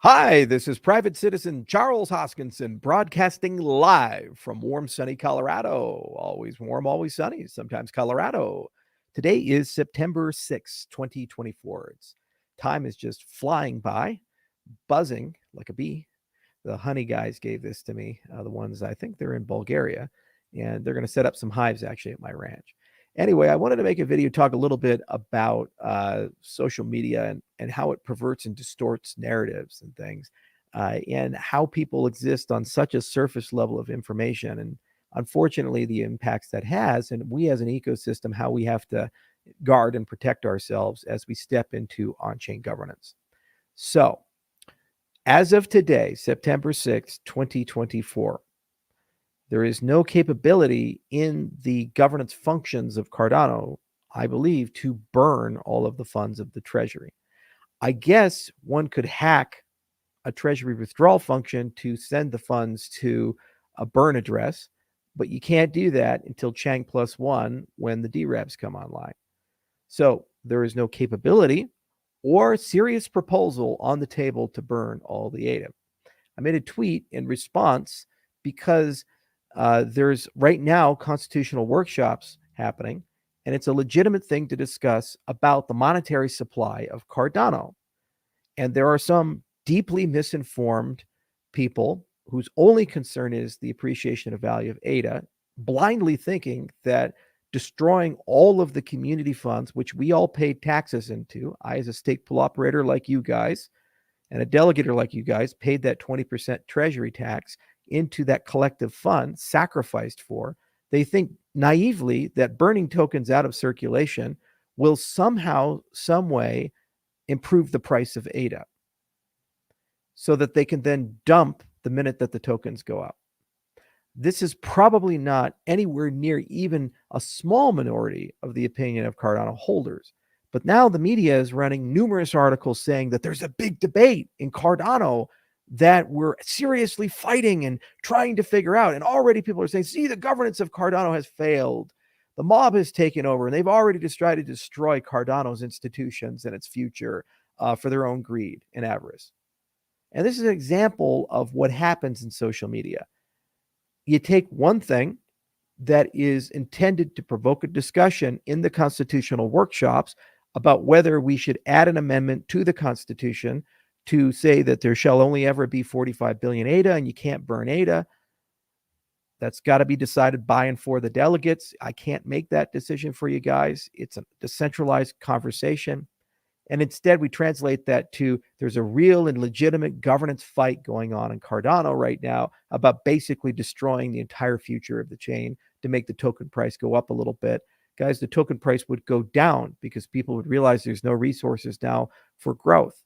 Hi, this is Private Citizen Charles Hoskinson broadcasting live from warm, sunny Colorado. Always warm, always sunny, sometimes Colorado. Today is September 6th, 2024. Time is just flying by, buzzing like a bee. The honey guys gave this to me, the ones I think they're in Bulgaria, and they're going to set up some hives actually at my ranch. Anyway, I wanted to make a video talk a little bit about social media and how it perverts and distorts narratives and things, and how people exist on such a surface level of information, and unfortunately the impacts that has, and we as an ecosystem, how we have to guard and protect ourselves as we step into on-chain governance. So, as of today, September 6th, 2024, there is no capability in the governance functions of Cardano, I believe, to burn all of the funds of the treasury. I guess one could hack a treasury withdrawal function to send the funds to a burn address, but you can't do that until Chang +1 when the DREVs come online. So there is no capability or serious proposal on the table to burn all the ADA. I made a tweet in response because there's right now constitutional workshops happening, and it's a legitimate thing to discuss about the monetary supply of Cardano. And there are some deeply misinformed people whose only concern is the appreciation of value of ADA, blindly thinking that destroying all of the community funds, which we all paid taxes into, I as a stake pool operator like you guys, and a delegator like you guys paid that 20% treasury tax into that collective fund, sacrificed for. They think naively that burning tokens out of circulation will somehow, some way improve the price of ADA so that they can then dump the minute that the tokens go up. This is probably not anywhere near even a small minority of the opinion of Cardano holders. But now the media is running numerous articles saying that there's a big debate in Cardano that we're seriously fighting and trying to figure out. And already people are saying, see, the governance of Cardano has failed. The mob has taken over, and they've already tried to destroy Cardano's institutions and its future for their own greed and avarice. And this is an example of what happens in social media. You take one thing that is intended to provoke a discussion in the constitutional workshops about whether we should add an amendment to the Constitution to say that there shall only ever be 45 billion ADA and you can't burn ADA. That's got to be decided by and for the delegates. I can't make that decision for you guys. It's a decentralized conversation. And instead, we translate that to there's a real and legitimate governance fight going on in Cardano right now about basically destroying the entire future of the chain to make the token price go up a little bit. Guys, the token price would go down because people would realize there's no resources now for growth.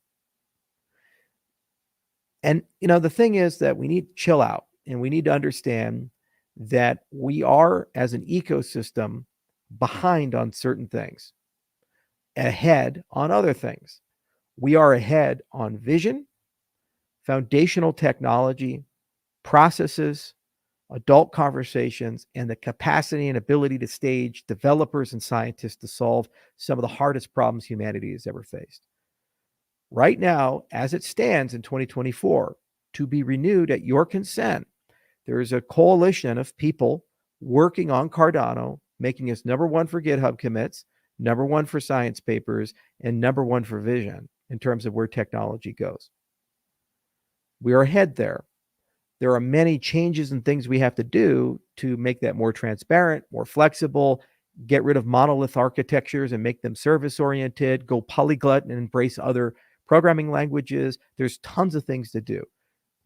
And, the thing is that we need to chill out, and we need to understand that we are, as an ecosystem, behind on certain things, ahead on other things. We are ahead on vision, foundational technology, processes, adult conversations, and the capacity and ability to stage developers and scientists to solve some of the hardest problems humanity has ever faced. Right now, as it stands in 2024, to be renewed at your consent, there is a coalition of people working on Cardano, making us number one for GitHub commits, number one for science papers, and number one for vision in terms of where technology goes. We are ahead there. There are many changes and things we have to do to make that more transparent, more flexible, get rid of monolith architectures and make them service-oriented, go polyglot and embrace other programming languages. There's tons of things to do.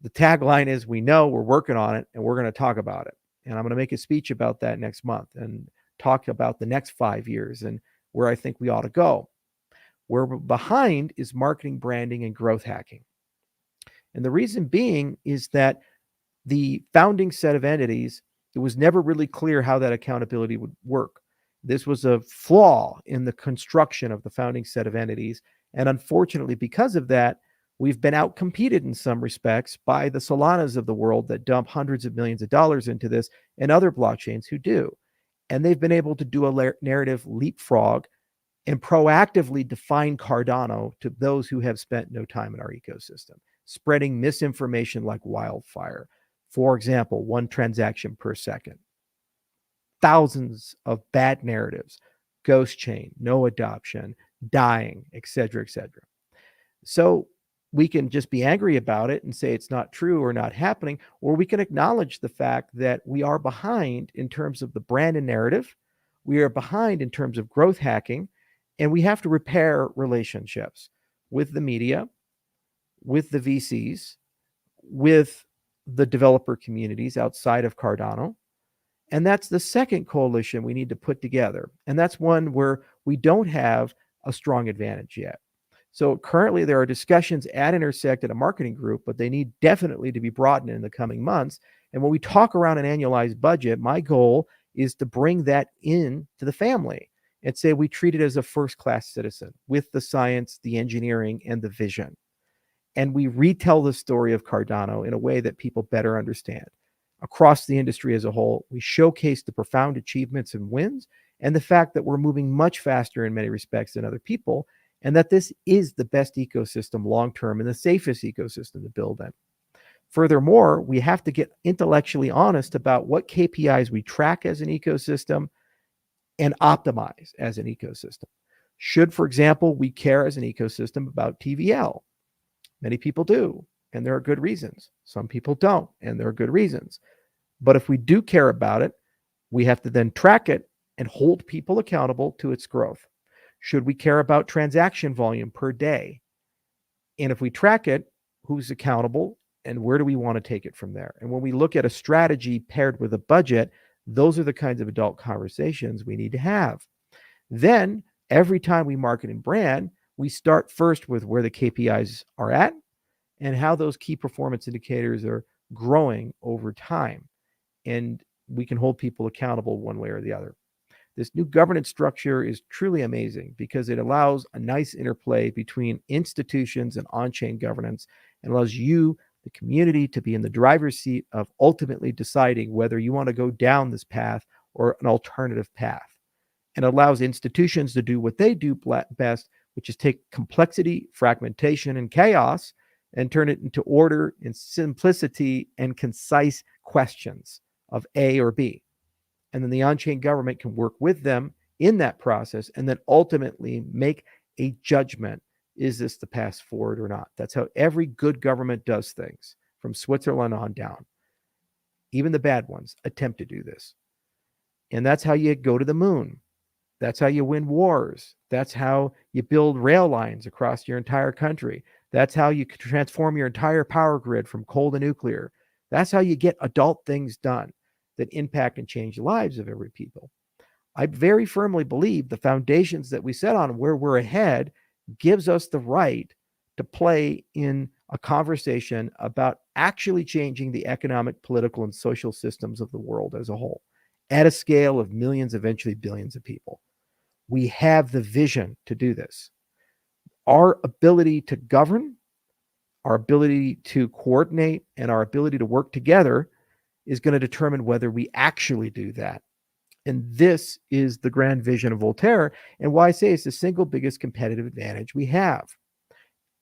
The tagline is, we know, we're working on it, and we're going to talk about it. And I'm going to make a speech about that next month and talk about the next 5 years and where I think we ought to go. Where we're behind is marketing, branding, and growth hacking. And the reason being is that the founding set of entities, it was never really clear how that accountability would work. This was a flaw in the construction of the founding set of entities. And unfortunately, because of that, we've been outcompeted in some respects by the Solanas of the world that dump hundreds of millions of dollars into this, and other blockchains who do. And they've been able to do a narrative leapfrog and proactively define Cardano to those who have spent no time in our ecosystem. spreading misinformation like wildfire. For example, 1 transaction per second. Thousands of bad narratives, ghost chain, no adoption, dying, etc., etc. So we can just be angry about it and say it's not true or not happening, or we can acknowledge the fact that we are behind in terms of the brand and narrative. We are behind in terms of growth hacking, and we have to repair relationships with the media, with the VCs, with the developer communities outside of Cardano. And that's the second coalition we need to put together. And that's one where we don't have a strong advantage yet. So currently there are discussions at Intersect at a marketing group, but they need definitely to be broadened in the coming months. And when we talk around an annualized budget, my goal is to bring that in to the family and say we treat it as a first-class citizen with the science, the engineering, and the vision. And we retell the story of Cardano in a way that people better understand. Across the industry as a whole, we showcase the profound achievements and wins and the fact that we're moving much faster in many respects than other people, and that this is the best ecosystem long-term and the safest ecosystem to build in. Furthermore, we have to get intellectually honest about what KPIs we track as an ecosystem and optimize as an ecosystem. Should, for example, we care as an ecosystem about TVL? Many people do, and there are good reasons. Some people don't, and there are good reasons. But if we do care about it, we have to then track it and hold people accountable to its growth. Should we care about transaction volume per day? And if we track it, who's accountable and where do we want to take it from there? And when we look at a strategy paired with a budget, those are the kinds of adult conversations we need to have. Then every time we market and brand, we start first with where the KPIs are at and how those key performance indicators are growing over time. And we can hold people accountable one way or the other. This new governance structure is truly amazing because it allows a nice interplay between institutions and on-chain governance and allows you, the community, to be in the driver's seat of ultimately deciding whether you want to go down this path or an alternative path. And allows institutions to do what they do best, which is take complexity, fragmentation, and chaos and turn it into order and simplicity and concise questions of A or B. And then the on-chain government can work with them in that process and then ultimately make a judgment. Is this the path forward or not? That's how every good government does things, from Switzerland on down. Even the bad ones attempt to do this. And that's how you go to the moon. That's how you win wars. That's how you build rail lines across your entire country. That's how you transform your entire power grid from coal to nuclear. That's how you get adult things done that impact and change the lives of every people. I very firmly believe the foundations that we set on where we're ahead gives us the right to play in a conversation about actually changing the economic, political, and social systems of the world as a whole at a scale of millions, eventually billions of people. We have the vision to do this. Our ability to govern, our ability to coordinate, and our ability to work together is going to determine whether we actually do that. And this is the grand vision of Voltaire, and why I say it's the single biggest competitive advantage we have.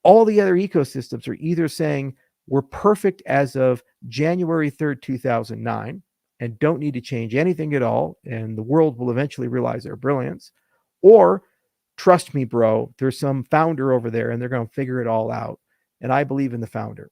All the other ecosystems are either saying we're perfect as of January 3rd, 2009, and don't need to change anything at all, and the world will eventually realize their brilliance, or trust me, bro, there's some founder over there, and they're going to figure it all out, and I believe in the founder.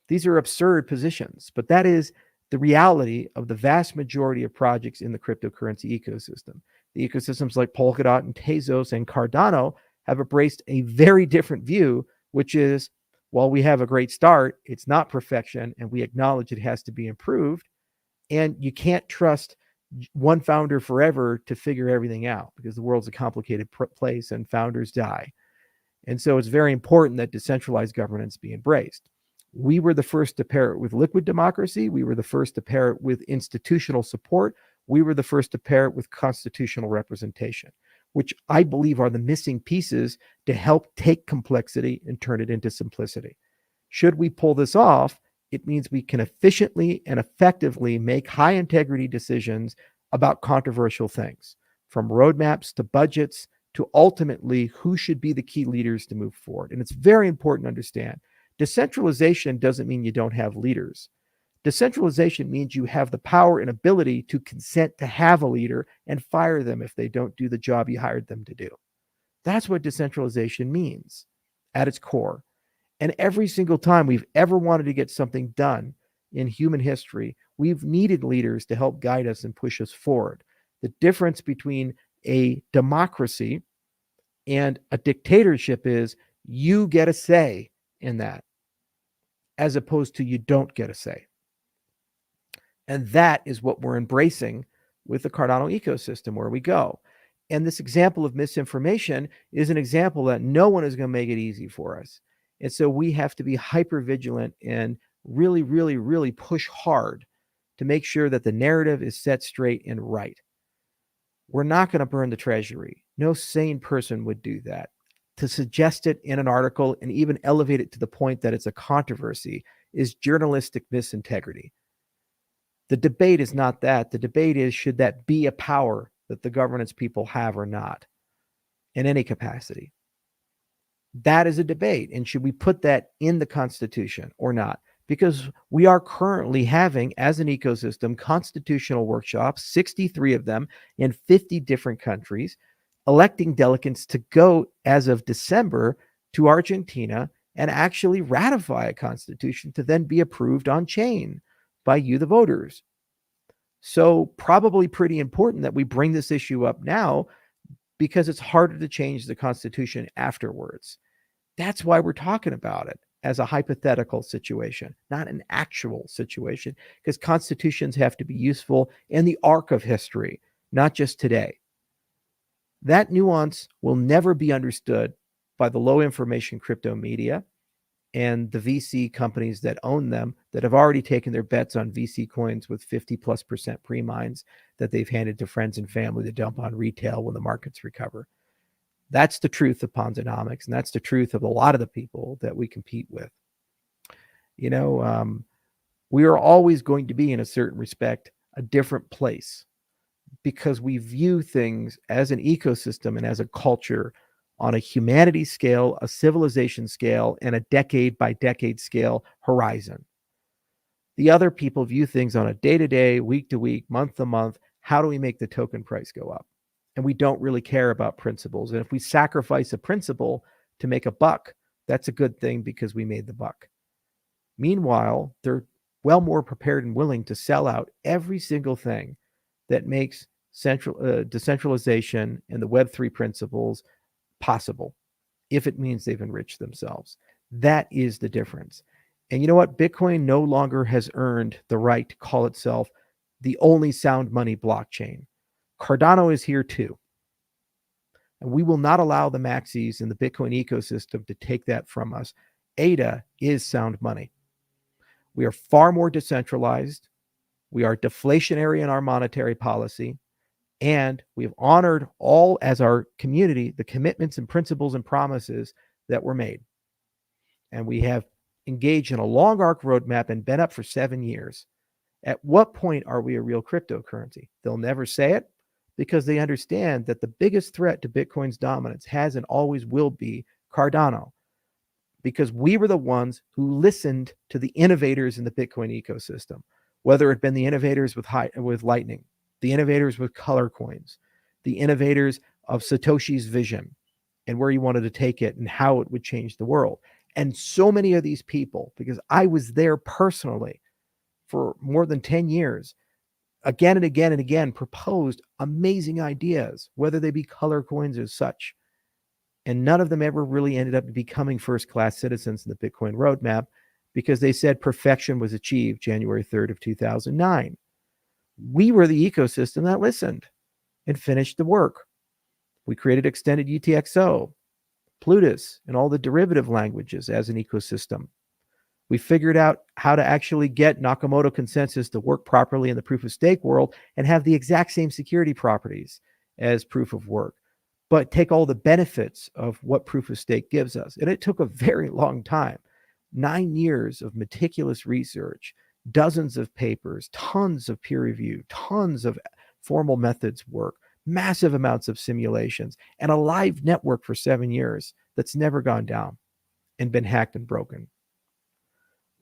These are absurd positions, but that is the reality of the vast majority of projects in the cryptocurrency ecosystem. The ecosystems like Polkadot and Tezos and Cardano have embraced a very different view, which is, while we have a great start, it's not perfection, and we acknowledge it has to be improved. And you can't trust one founder forever to figure everything out because the world's a complicated place and founders die. And so it's very important that decentralized governance be embraced. We were the first to pair it with liquid democracy. We were the first to pair it with institutional support. We were the first to pair it with constitutional representation, which I believe are the missing pieces to help take complexity and turn it into simplicity. Should we pull this off, it means we can efficiently and effectively make high integrity decisions about controversial things, from roadmaps to budgets to ultimately who should be the key leaders to move forward. And it's very important to understand decentralization doesn't mean you don't have leaders. Decentralization means you have the power and ability to consent to have a leader and fire them if they don't do the job you hired them to do. That's what decentralization means at its core. And every single time we've ever wanted to get something done in human history, we've needed leaders to help guide us and push us forward. The difference between a democracy and a dictatorship is you get a say in that, as opposed to you don't get a say. And that is what we're embracing with the Cardano ecosystem where we go. And this example of misinformation is an example that no one is going to make it easy for us. And so we have to be hyper vigilant and really, really, really push hard to make sure that the narrative is set straight and right. We're not going to burn the treasury. No sane person would do that. To suggest it in an article and even elevate it to the point that it's a controversy is journalistic misintegrity. The debate is not that. The debate is, should that be a power that the governance people have or not in any capacity? That is a debate. And should we put that in the Constitution or not? Because we are currently having, as an ecosystem, constitutional workshops, 63 of them in 50 different countries, electing delegates to go, as of December, to Argentina and actually ratify a constitution to then be approved on chain by you, the voters. So probably pretty important that we bring this issue up now, because it's harder to change the Constitution afterwards. That's why we're talking about it as a hypothetical situation, not an actual situation, because constitutions have to be useful in the arc of history, not just today. That nuance will never be understood by the low information crypto media and the VC companies that own them, that have already taken their bets on VC coins with 50+% pre-mines that they've handed to friends and family to dump on retail when the markets recover. That's the truth of Ponzonomics, and that's the truth of a lot of the people that we compete with. You know, we are always going to be, in a certain respect, a different place, because we view things as an ecosystem and as a culture on a humanity scale, a civilization scale, and a decade by decade scale horizon. The other people view things on a day-to-day, week-to-week, month-to-month. How do we make the token price go up? And we don't really care about principles. And if we sacrifice a principle to make a buck, that's a good thing because we made the buck. Meanwhile, they're well more prepared and willing to sell out every single thing that makes decentralization and the Web3 principles possible, if it means they've enriched themselves. That is the difference. And you know what? Bitcoin no longer has earned the right to call itself the only sound money blockchain. Cardano is here too. And we will not allow the maxis in the Bitcoin ecosystem to take that from us. ADA is sound money. We are far more decentralized. We are deflationary in our monetary policy. And we have honored all, as our community, the commitments and principles and promises that were made. And we have engaged in a long arc roadmap and been up for 7 years. At what point are we a real cryptocurrency? They'll never say it, because they understand that the biggest threat to Bitcoin's dominance has and always will be Cardano, because we were the ones who listened to the innovators in the Bitcoin ecosystem, whether it had been the innovators with Lightning, the innovators with color coins, the innovators of Satoshi's vision and where he wanted to take it and how it would change the world. And so many of these people, because I was there personally for more than 10 years, again and again and again, proposed amazing ideas, whether they be color coins or such. And none of them ever really ended up becoming first-class citizens in the Bitcoin roadmap, because they said perfection was achieved January 3rd of 2009. We were the ecosystem that listened and finished the work. We created extended UTXO, Plutus, and all the derivative languages as an ecosystem. We figured out how to actually get Nakamoto consensus to work properly in the proof of stake world and have the exact same security properties as proof of work, but take all the benefits of what proof of stake gives us. And it took a very long time, 9 years of meticulous research, dozens of papers, tons of peer review, tons of formal methods work, massive amounts of simulations, and a live network for 7 years that's never gone down and been hacked and broken.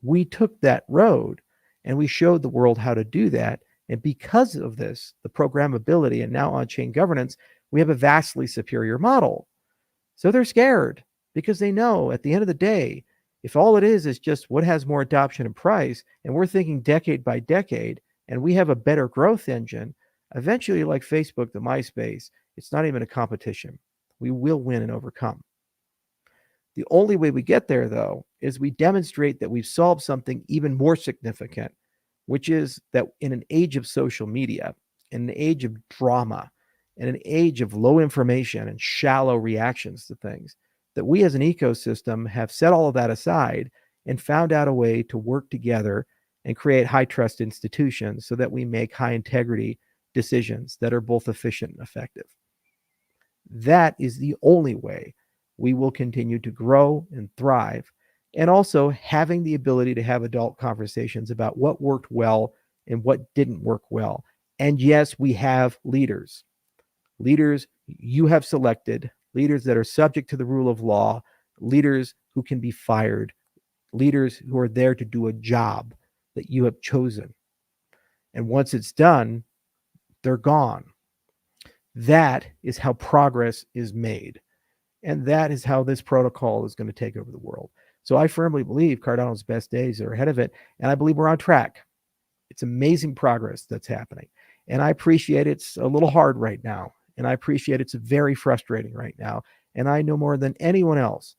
We took that road and we showed the world how to do that. And because of this, the programmability and now on-chain governance, we have a vastly superior model. So they're scared because they know at the end of the day, if all it is just what has more adoption and price, and we're thinking decade by decade, and we have a better growth engine, eventually, like Facebook to MySpace, it's not even a competition. We will win and overcome. The only way we get there, though, is we demonstrate that we've solved something even more significant, which is that in an age of social media, in an age of drama, in an age of low information and shallow reactions to things, that we as an ecosystem have set all of that aside and found out a way to work together and create high trust institutions so that we make high integrity decisions that are both efficient and effective. That is the only way we will continue to grow and thrive, and also having the ability to have adult conversations about what worked well and what didn't work well. And yes, we have leaders you have selected, leaders that are subject to the rule of law, leaders who can be fired, leaders who are there to do a job that you have chosen. And once it's done, they're gone. That is how progress is made. And that is how this protocol is going to take over the world. So I firmly believe Cardano's best days are ahead of it. And I believe we're on track. It's amazing progress that's happening. And I appreciate it's a little hard right now. And I appreciate it's very frustrating right now. And I know more than anyone else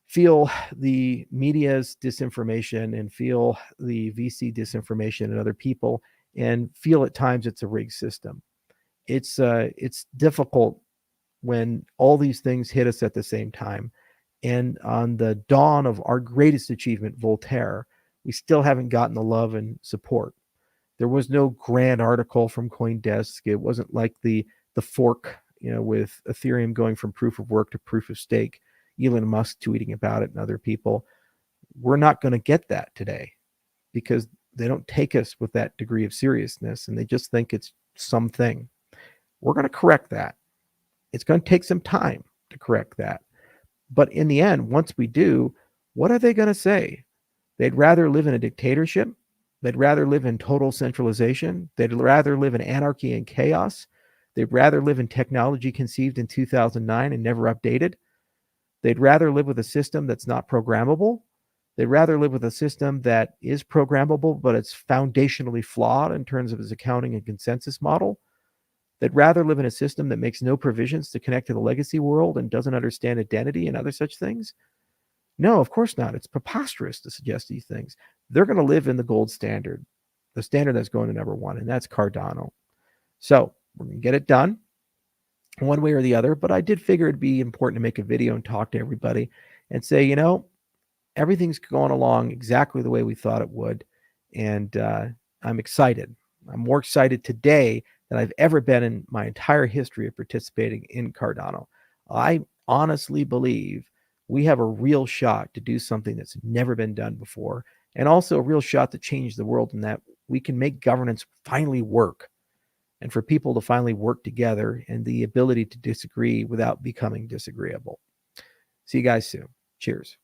feel the media's disinformation and feel the VC disinformation and other people, and feel at times it's a rigged system. It's difficult when all these things hit us at the same time. And on the dawn of our greatest achievement, Voltaire, we still haven't gotten the love and support. There was no grand article from CoinDesk. It wasn't like the fork, with Ethereum going from proof of work to proof of stake, Elon Musk tweeting about it and other people. We're not going to get that today because they don't take us with that degree of seriousness, and they just think it's something. We're going to correct that. It's going to take some time to correct that. But in the end, once we do, what are they going to say? They'd rather live in a dictatorship. They'd rather live in total centralization. They'd rather live in anarchy and chaos. They'd rather live in technology conceived in 2009 and never updated. They'd rather live with a system that's not programmable. They'd rather live with a system that is programmable, but it's foundationally flawed in terms of its accounting and consensus model. They'd rather live in a system that makes no provisions to connect to the legacy world and doesn't understand identity and other such things. No, of course not. It's preposterous to suggest these things. They're going to live in the gold standard, the standard that's going to number one, and that's Cardano. So we're going to get it done one way or the other, but I did figure it'd be important to make a video and talk to everybody and say, everything's going along exactly the way we thought it would. And I'm excited. I'm more excited today than I've ever been in my entire history of participating in Cardano. I honestly believe we have a real shot to do something that's never been done before, and also a real shot to change the world in that we can make governance finally work, and for people to finally work together, and the ability to disagree without becoming disagreeable. See you guys soon. Cheers.